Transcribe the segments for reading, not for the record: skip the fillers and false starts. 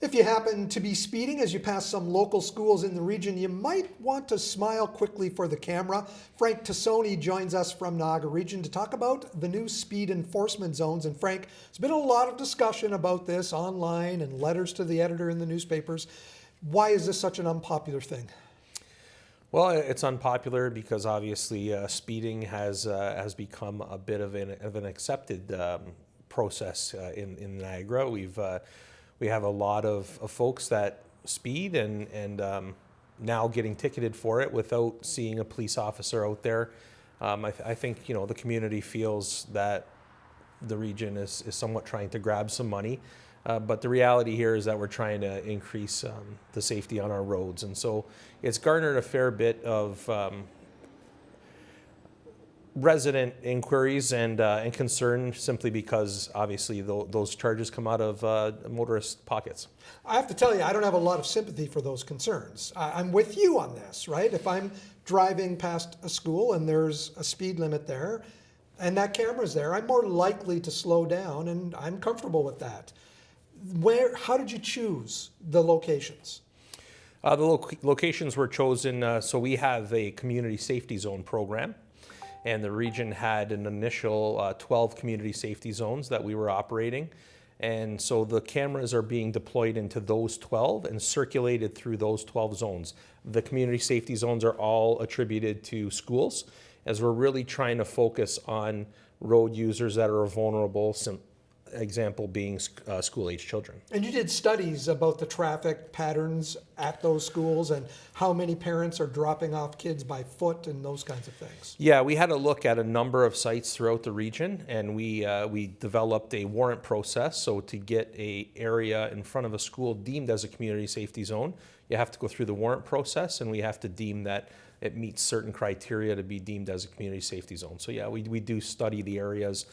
If you happen to be speeding as you pass some local schools in the region, you might want to smile quickly for the camera. Frank Tassone joins us from Niagara region to talk about the new speed enforcement zones. And Frank, there's been a lot of discussion about this online and letters to the editor in the newspapers. Why is this such an unpopular thing? Well, it's unpopular because obviously speeding has become a bit of an accepted process in Niagara. We have a lot of folks that speed and now getting ticketed for it without seeing a police officer out there. I think the community feels that the region is somewhat trying to grab some money, but the reality here is that we're trying to increase the safety on our roads, and so it's garnered a fair bit of resident inquiries and concern simply because obviously those charges come out of motorist pockets. I have to tell you, I don't have a lot of sympathy for those concerns. I'm with you on this, right? If I'm driving past a school and there's a speed limit there and that camera's there, I'm more likely to slow down, and I'm comfortable with that. How did you choose the locations? The locations were chosen, so we have a community safety zone program. And the region had an initial 12 community safety zones that we were operating. And so the cameras are being deployed into those 12 and circulated through those 12 zones. The community safety zones are all attributed to schools, as we're really trying to focus on road users that are vulnerable, example being school-age children. And you did studies about the traffic patterns at those schools and how many parents are dropping off kids by foot and those kinds of things. Yeah, we had a look at a number of sites throughout the region, and we developed a warrant process. So to get a area in front of a school deemed as a community safety zone, you have to go through the warrant process, and we have to deem that it meets certain criteria to be deemed as a community safety zone. So yeah, we do study the areas,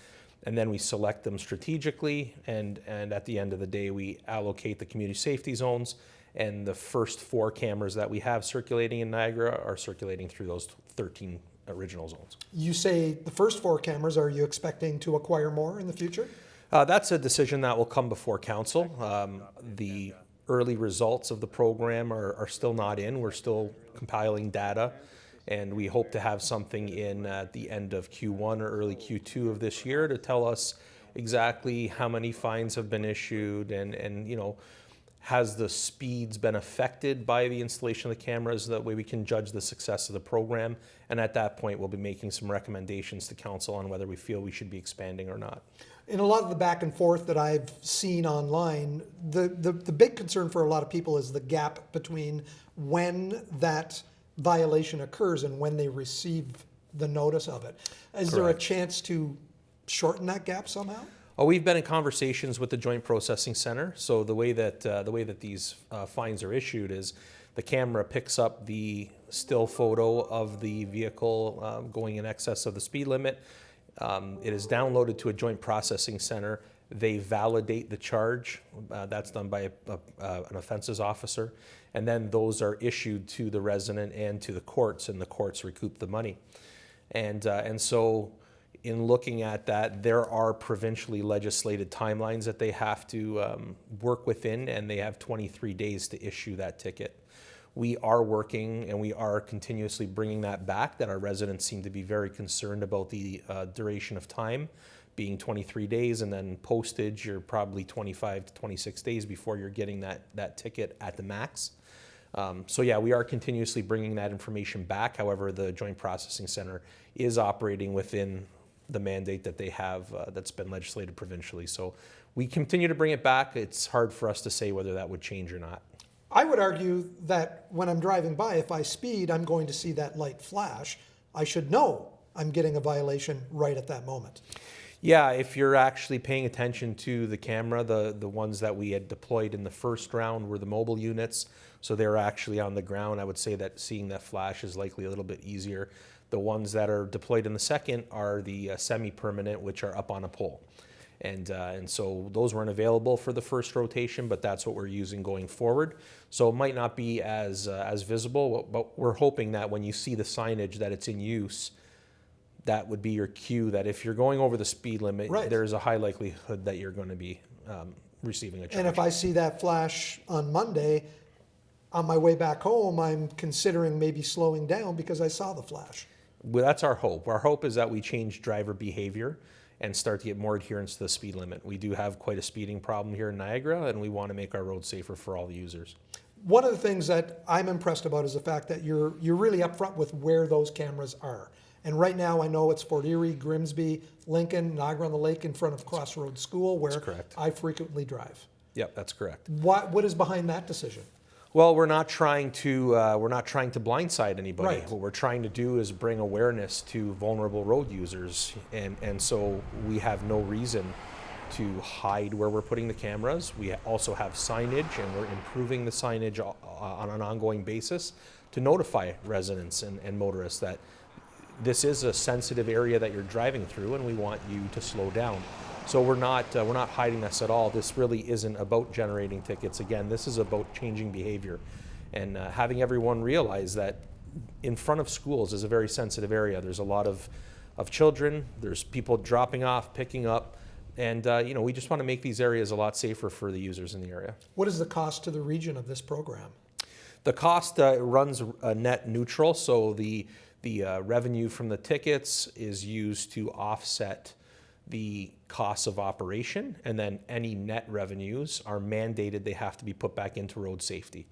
and then we select them strategically, and at the end of the day, we allocate the community safety zones, and the first 4 cameras that we have circulating in Niagara are circulating through those 13 original zones. You say the first 4 cameras, are you expecting to acquire more in the future? That's a decision that will come before council. The early results of the program are still not in. We're still compiling data, and we hope to have something in at the end of Q1 or early Q2 of this year to tell us exactly how many fines have been issued and has the speeds been affected by the installation of the cameras. That way we can judge the success of the program, and at that point we'll be making some recommendations to council on whether we feel we should be expanding or not. In a lot of the back and forth that I've seen online, the big concern for a lot of people is the gap between when that violation occurs and when they receive the notice of it. Is there a chance to shorten that gap somehow? Oh, we've been in conversations with the Joint Processing Center. So the way that these fines are issued is the camera picks up the still photo of the vehicle going in excess of the speed limit. It is downloaded to a Joint Processing Center. They validate the charge. That's done by an offenses officer. And then those are issued to the resident and to the courts, and the courts recoup the money. And so in looking at that, there are provincially legislated timelines that they have to work within, and they have 23 days to issue that ticket. We are working and we are continuously bringing that back, that our residents seem to be very concerned about the duration of time being 23 days, and then postage, you're probably 25 to 26 days before you're getting that ticket at the max. So yeah, we are continuously bringing that information back. However, the Joint Processing Center is operating within the mandate that they have that's been legislated provincially. So we continue to bring it back. It's hard for us to say whether that would change or not. I would argue that when I'm driving by, if I speed, I'm going to see that light flash. I should know I'm getting a violation right at that moment. Yeah, if you're actually paying attention to the camera, the ones that we had deployed in the first round were the mobile units, so they're actually on the ground. I would say that seeing that flash is likely a little bit easier. The ones that are deployed in the second are the semi-permanent, which are up on a pole. And so those weren't available for the first rotation, but that's what we're using going forward. So it might not be as visible, but we're hoping that when you see the signage that it's in use, that would be your cue that if you're going over the speed limit, right, there's a high likelihood that you're going to be receiving a charge. And if I see that flash on Monday, on my way back home, I'm considering maybe slowing down because I saw the flash. Well, that's our hope. Our hope is that we change driver behavior and start to get more adherence to the speed limit. We do have quite a speeding problem here in Niagara, and we want to make our roads safer for all the users. One of the things that I'm impressed about is the fact that you're really upfront with where those cameras are. And right now, I know it's Fort Erie, Grimsby, Lincoln, Niagara-on-the-Lake in front of Crossroads School, where correct. I frequently drive. Yep, that's correct. What is behind that decision? Well, we're not trying to blindside anybody. Right. What we're trying to do is bring awareness to vulnerable road users, and so we have no reason to hide where we're putting the cameras. We also have signage, and we're improving the signage on an ongoing basis to notify residents and motorists that this is a sensitive area that you're driving through, and we want you to slow down. So we're not hiding this at all. This really isn't about generating tickets. Again, this is about changing behavior and having everyone realize that in front of schools is a very sensitive area. There's a lot of children, there's people dropping off, picking up, and we just want to make these areas a lot safer for the users in the area. What is the cost to the region of this program? The cost runs net neutral, so the revenue from the tickets is used to offset the costs of operation, and then any net revenues are mandated. They have to be put back into road safety.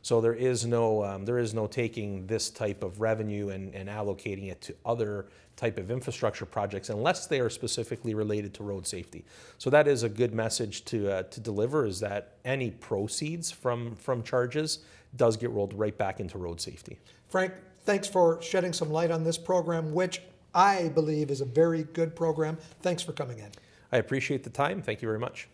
So there is no taking this type of revenue and allocating it to other type of infrastructure projects unless they are specifically related to road safety. So that is a good message to deliver, is that any proceeds from charges does get rolled right back into road safety. Frank, thanks for shedding some light on this program, which I believe is a very good program. Thanks for coming in. I appreciate the time. Thank you very much.